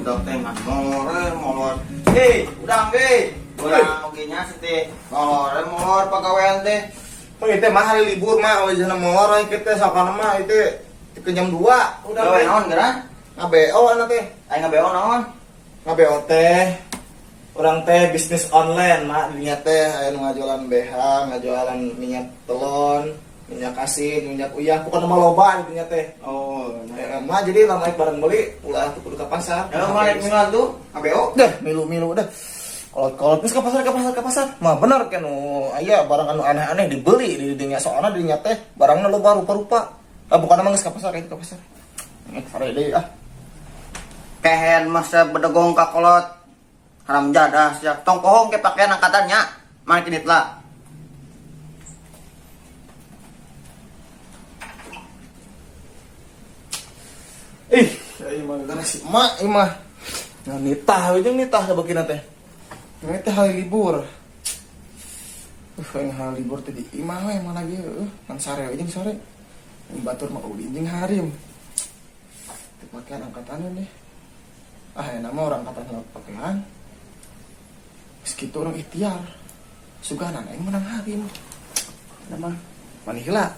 budak teh mah molor. Udang ge. Urang oge nya teh molor pagawean teh. Itu mah hari libur mah we cenah molor we kitu sakana mah itu ke jam 2 udah Gawe naon geran? ngabeo anak teh. Aing ngabeo naon? Ngabeo teh orang teh bisnis online mak dinya teh aya nu ngajualan BH, ngajualan minyak telon, minyak asin, minyak uyah, pokoknya mah loba dinya teh. Oh, Mah jadi lamun naik barang beli ulah tuh kudu ka pasar. ya mah rek milan tuh ngabeo. Dah milu-milu dah. Kolot-kolot geus ka pasar. Mah bener kan aya barang anu aneh-aneh dibeli di dinya soalna dinya teh barangna loba rupa-rupa. Ah bukan mah geus ka pasar itu ka pasar. Sare deui ah. Kehen masa bedegong ka kolot. Haram jadah sia. Tong pohong ke pakaian angkatannya. Mangke dit lah. Ieu mah gara si emak ieu mah. Nah nitah we jeung nitah sabegina teh. Ini teh hari libur. Yang hari libur teh di imah we mana lagi kan sare we jeung sare. Yang batur mah ulin jeung harim. Teu pakaian angkatan deh. Ah ya nama orang angkatan pakaian. Meski orang ikhtiar. Suganan aing menang harim. Nama manihila.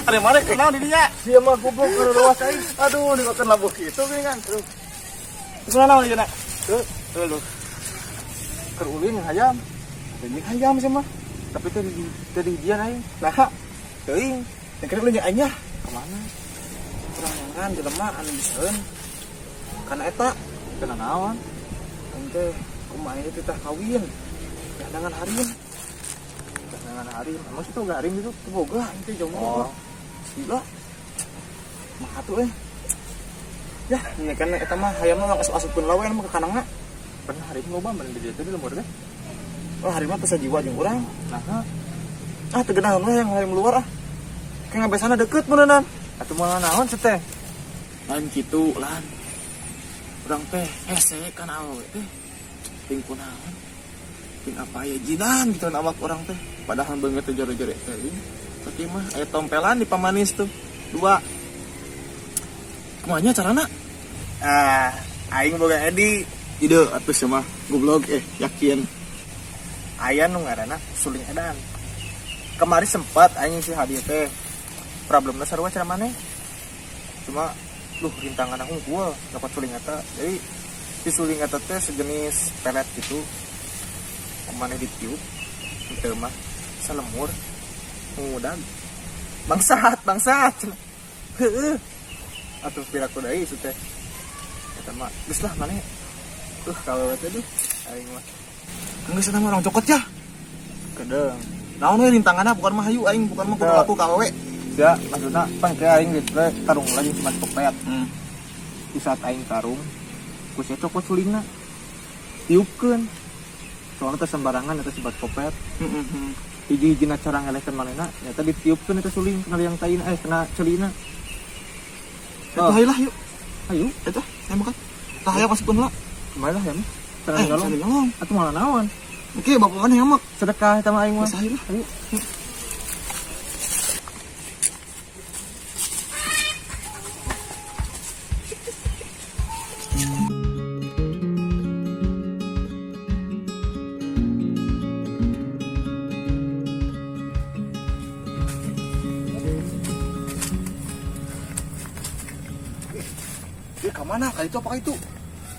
Ada mana kenal dirinya? Dia mah goblok kana ruas aing. Aduh dimakan labuh kitu ge kan. Kenal naon ieu na? Tuh. Keur ulin hayam. Teuing hayam sih mah. Tapi tadi dia aing. Nah, teuing. Yang kira ulin aing nya. Ka mana? Urang nyangan jelema anu biseun. Kana eta kana naon? Aing teh kumaha ieu teh kawin. Jangan harim. Jangan harim. Emang itu gak harim itu boga aing teh jomblo. Gila. Mah atuh Ya, ini kan eta mah hayam mah asup-asupkeun lawen mah ka kanangna. Pernah harim loba mun di dieu teh di lemur teh. Oh, harim mah teu sajiwa jeung urang. Nah. Teu genaheun we yang harim luar ah. Kayak ngabesana deket beneran. Atuh moal naon teh? Lain kitu lan. Urang teh hese kan awewe teh. Ting kunaon? Ting apa ya jidan gitu nama orang teh. Padahal beungeut teh jore-jore teh. Tapi mah aya tompelan di pamanis tuh 2. Kumanya carana? Aing boga edi ide atuh mah goblok yakin. Aya nu ngaranna suling edan. Kemarin sempat aing si hadiah teh. Problemna sarua cara maneh. Cuma rintangan unggul dapat suling eta. Jadi si suling eta teh sejenis pelet gitu. Kemana ditiup itu mah salemur mudah bangsat heeh atuh piraku deui itu teh eta mah geus lah maneh kalau teh duh aing mah geus sama orang cokot ya kadang naon we rintanganna bukan mah hayu aing bukan mah kudu laku ka awewe ya maksudna pan teh aing geus tarung lagi cuma copet di saat aing tarung ku sia cokot sulingna tiupkeun soalnya teh sembarangan eta sebat kopet hiji-hijina cara ngelehkeun manehna nyata ditiupkeun eta suling kena liang taina kena celina eta haylah yuk ayo eta saya makan tah aya masukkeun heula kumaha ya mah cara nyolong atuh malah naon oke bapak ya mak sedekah eta mah aing mah haylah ayo mana kali itu apa itu?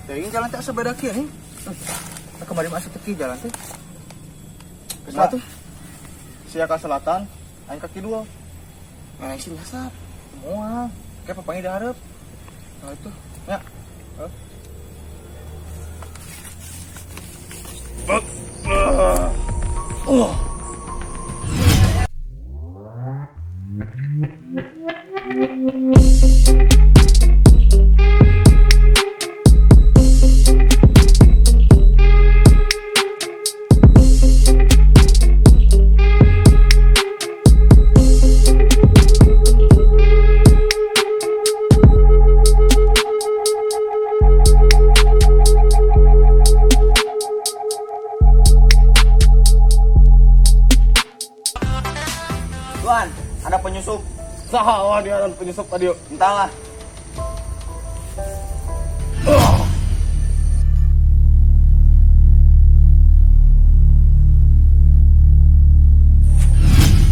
Ya ini jalan tak sebeda kieu nih. Kemarin masuk teki jalan teh. Ke sana tuh. Sia ka selatan, aing ka kidul. Aing sih nyasap. Moal, kayak papangi di hareup. Nah itu, ya. Oh. penyusup. Saha dia dan penyusup tadi. Entahlah.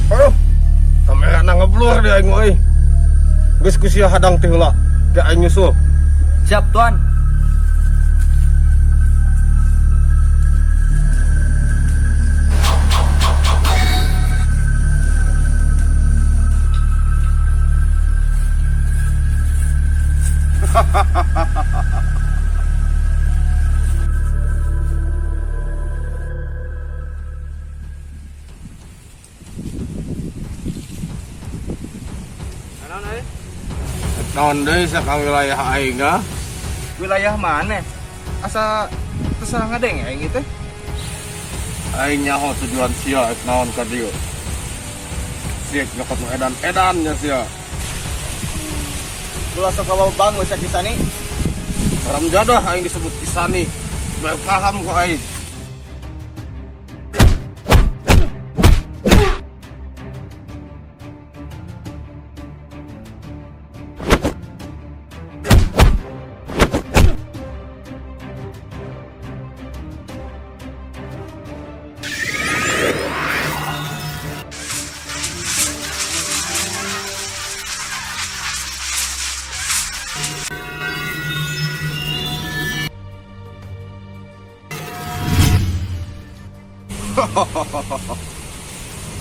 Aduh. Kamera na ngeblur dia aing euy. Geus ku sia hadang teh heula. Ge aing nyusul. Siap, Tuan. Naon deui saka wilayah aing ah? Wilayah mana? Asa terserah ngadeng ya aing teh. Aing nyaho tujuan sia naon ka dieu. Siek nyokot nu edan-edan nya sia. Ulah sok kabawa bang geus kisani. Haram jadah aing disebut kisani. Bae paham kok aing.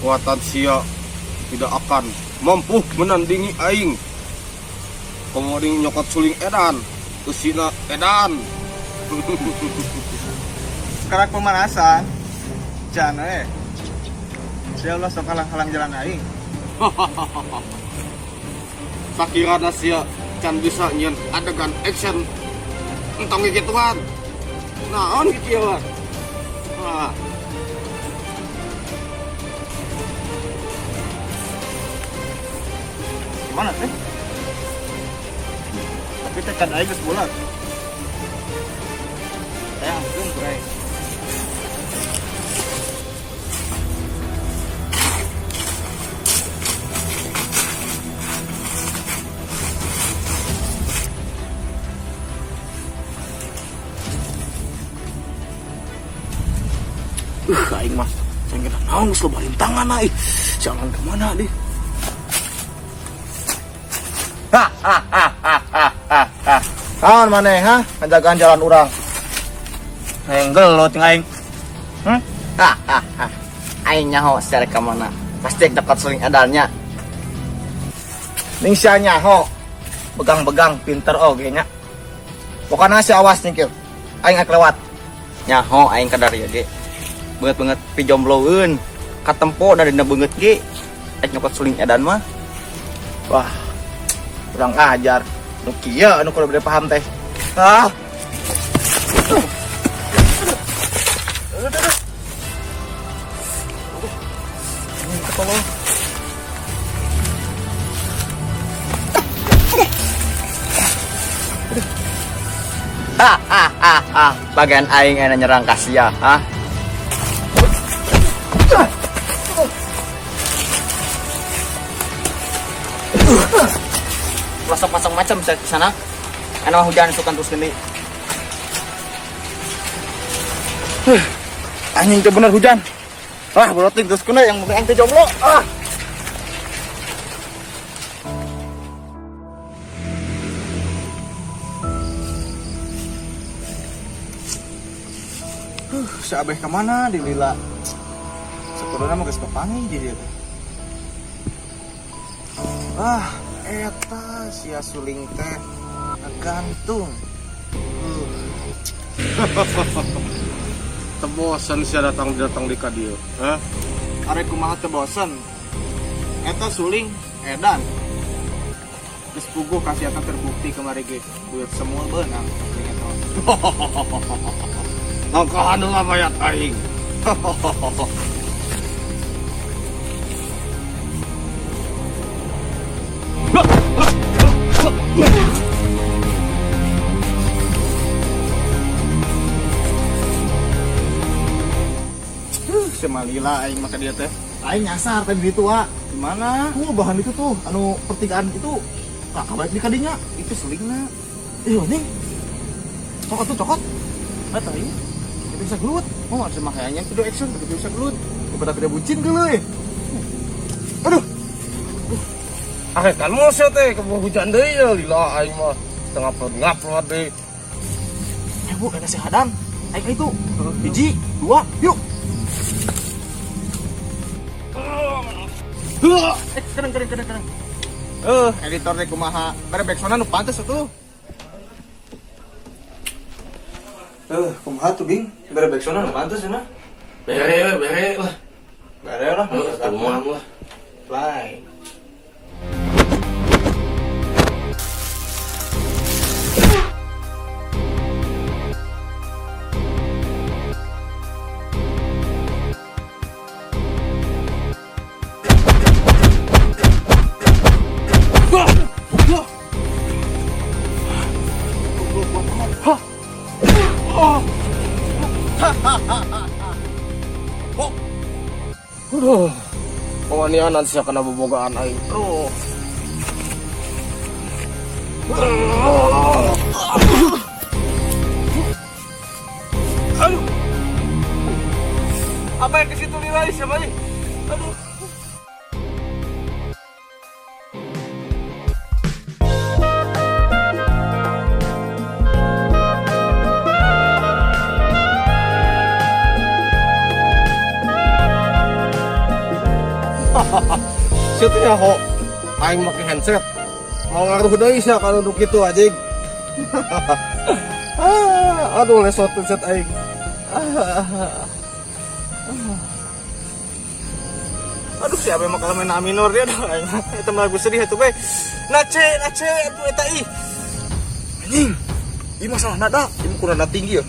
Kuatan sia tidak akan mampu menandingi aing. Komoding nyokot suling edan, usina edan. Karak pemanasan. Jangan Sia ulah sok halang-halang jalan aing. Sakirana sia can bisa nyen adegan action entong gituan. Naon kieu mah? Ah. Gimana teh? Tapi tekan aing geus bulat. Saya hampir bray. Aing mas, saya kira naon geus lobain tangan ai. Jalan kemana deh? Naon maneh ha? Penjagaan jalan urang. Hayang gelut jeung aing. Aing nyaho secara ka mana. Pasti dapat suling edannya. Ning sia nyaho. Begang-begang pinter oge nya. Pokona si awas nih kieu. Aing ak lewat. Nyaho aing kadar ya ge. Banget pijombloeun. Katempo da dina beungeut ge. Aing nyokot suling edan mah. Wah. Kurang ajar. Nu kieu anu kudu bade paham teh. Ah. Bagian aing ena nyerang ka sia, ha? Pasang macam di sana. Ana hujan sukan terus gini. Anjing teh bener hujan. Ah, beroting terus kena yang aing teh jomblo. Ah. Si Abeh kemana di lila? Sekurangnya mau geus papangi di dia. Ah, eta sia suling teh gantung. Tebosan sia datang di ka dieu, ha? Arek kumaha teh bosen. Eta suling edan. Geus puguh kasih eta terbukti kemari ge. Buat semua beunang suling eta. Nangkahan lah mayat aing. Semalila aing maka dia teh. Aing nyasar tadi itu ah. Gimana? Tuh bahan itu tuh, anu pertigaan itu kakak baik di kadinya. Itu selingna. Nih. Cokot tuh cokot. Eta ieu. Itu bisa gelut. Oh, ada makanya video action begitu bisa gelut. Kepada tidak bucin ke lu. Aduh. Kan mau sih teh kebuah hujan deui ya lila aing mah setengah ngupload deui. Bu, ada si Hadam. Aing itu. Biji, 2, yuk. Keren. Editor teh kumaha? Bare backsona nu pantes atuh. Kumaha tuh, Bing? Bare backsona nu pantes cenah. Bere lah. Bare lah. Temuan lah. Fly. Pawanianan siya kana bobogaan aing. Aduh. Apa yang ke situ nilai siapa ini? Aduh. Siapa ya ho? Aing make handset. Mau ngaruh deui sia kalau nu kitu anjing. Aduh lesot handset aing. Aduh siapa yang bakal main A minor dia dah. Eta mah lagu sedih atuh bae. Nace atuh eta ih. Anjing. Ieu masalah nada, ieu kurang nada tinggi ya.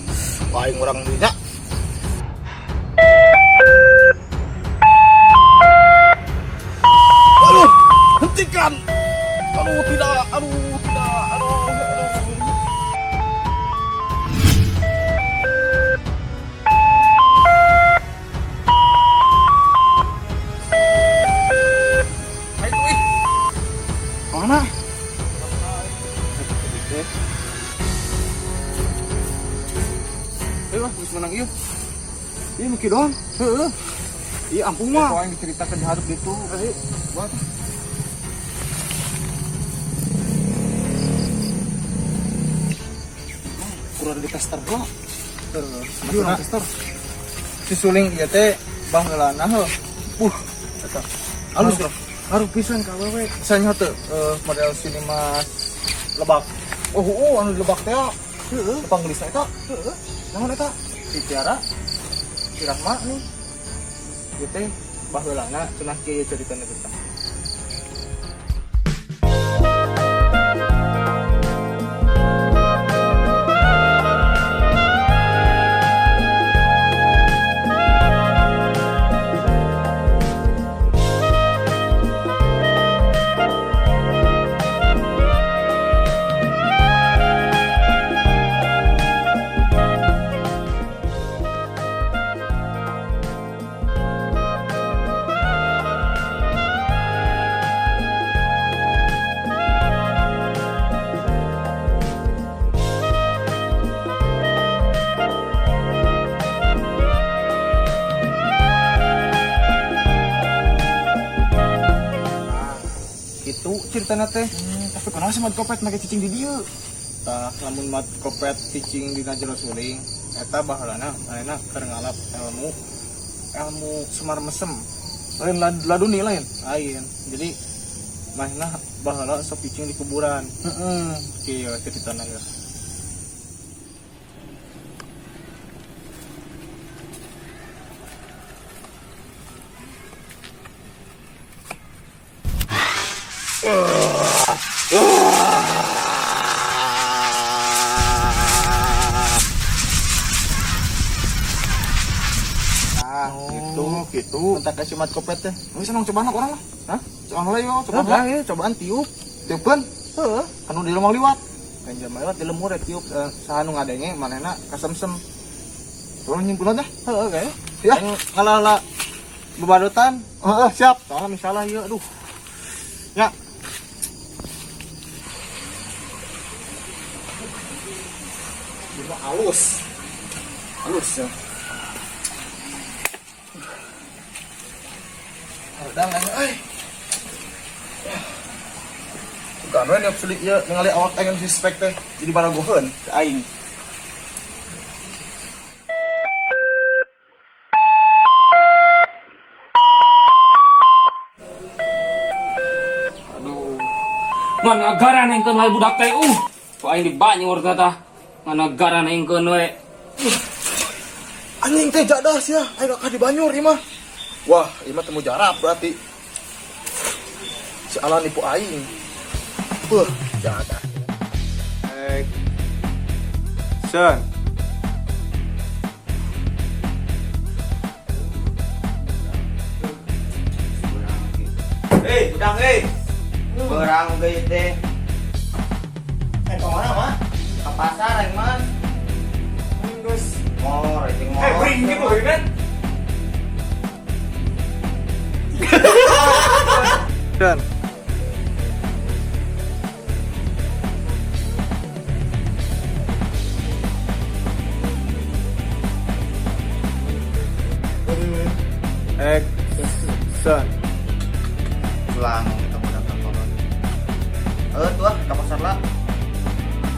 Wah, aing urang nya. Aduh, hentikan. Aduh tidak. Mana? Ayo, geus menang ieu. Ieu meuki doang. Heeh. Iya ampun mah. Kau yang diceritakan di hadap itu. Buat. Kurang di tester bro. Masih orang tester. Si suling ieu teh baheulana heuh. Eta. Alus bro. Haru pisan ka awewe. Sanya teh model Cinemas Lebak. Oh, anu di Lebak teh. Heeh. Panggelis eta. Heeh. Naon eta? Si Tiara. Si Rahma nih. Ieu teh baheulana cenah kieu ceritana kita. Ceritanya teh, tapi kenapa sih mat kopet make cicing di dieu? Tah lamun mat kopet cicing di najero suling, eta baheulana manehna keur ngalap ilmu semar mesem. Lain laduni lain. Jadi manehna baheula sok cicing di kuburan. Kieu ceritana geus. Gitu. Entar kasih mat kopet teh. Geus senang cobaan orang lah. Hah? Cobaan lah yo, cobaan lah ya, cobaan tiup. Tiupkeun? Heeh. Anu di lemah liwat. Kan jam lewat di lemur tiup saha nu ngadenge manehna kasemsem. Turun nyimpunan teh? Heeh gae. Ya, ngalala bebadotan. Siap. Tolong misalnya yuk, aduh. Ya. Juga halus. Halus ya. Udah nanya, Bukan ini sulit ya ningali awak pengen suspek teh. Jadi baragoheun ke aing. Ngan negara nengkeun wae budak teh ku aing dibanyur tah ngan negara nengkeun we Anjing teh jadas ya, aing gak di Banyur ieu mah. Wah, ieu mah temu jarap berarti. Si Alan nipu aing. Jadas. Son. Udang berang ge teh. Ke mana mah? Ke pasar aing mah. Geus. Oh, racing mall. bring gitu kan Son. Son. Pulang kita budak kolot. Tuh ka pasar lah.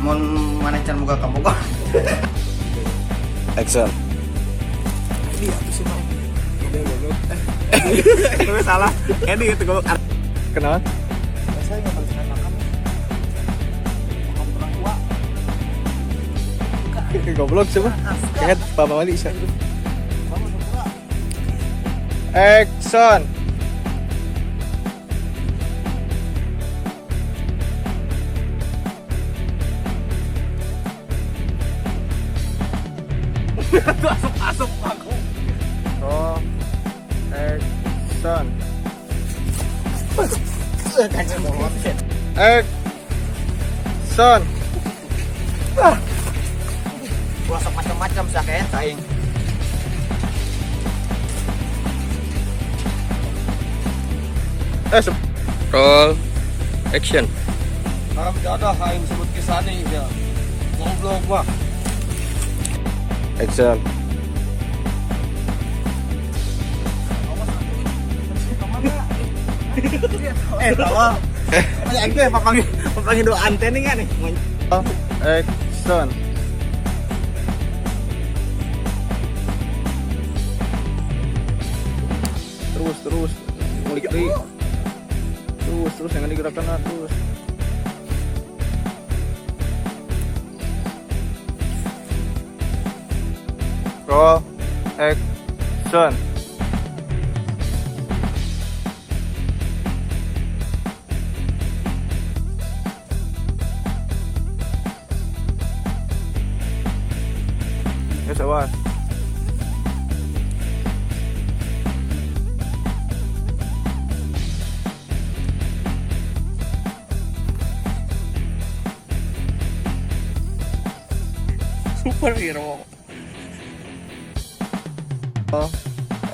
Mun manecan boga ka Bogor. Action. Ini apa sih mau? Udah goblok. Itu salah. Ini itu goblok. Kenapa? Biasanya kalau saya makan pernah tua. Goblok coba. Kayak Papa Mali bisa. Action. Asap aku. Oh, action. Action. Gosok macam-macam sih kayak saing. Roll action. Haram jadah aing sebut kisah nih ya. Goblok mah. Action. Tawa. Aing teh papangin do anten nih kan nih. Action. Terus ngulik deui. Terus jangan digerakkan terus. Roll action. Yes, awas. Superhero.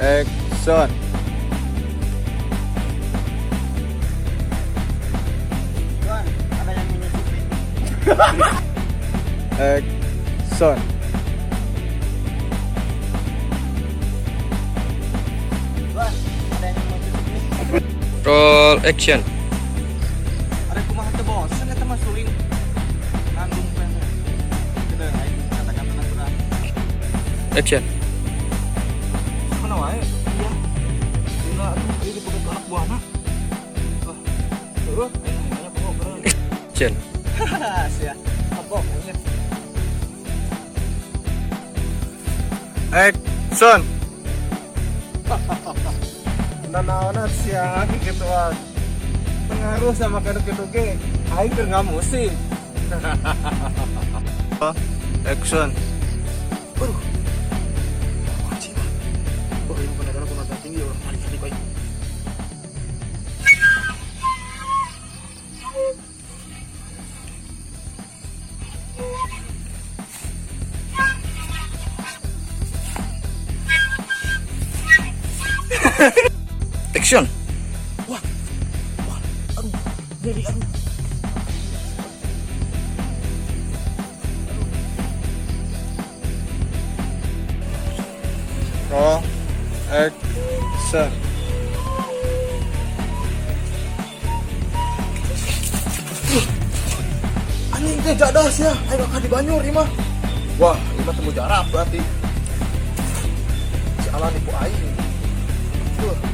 Action. Tuan, ada yang menyusupi. Action. Tuan, ada yang menyusupi. Roll action. Ada kumaha teh bosan eta mah suling nanggung pengen. Kita aing kata-kata natural. Action. Mana wae? Iya. Dina atuh ieu dipegat anak buahna. Aing nanya pokok beureun. Action. Sia. Pokok nya. Action. Nanaona sia gituan. Pengaruh sama keduk-keduk ge aing keur ngamusim. Action. Waduh. Anjing. Oh, ini benar-benar tenaga tinggi orang paling baik. Action. Roll action. Anjing teh jadas ya, ayo ka di Banyur ieu mah. Wah, ieu mah temu jarak berarti. Si Alan ibu aing. Tuh.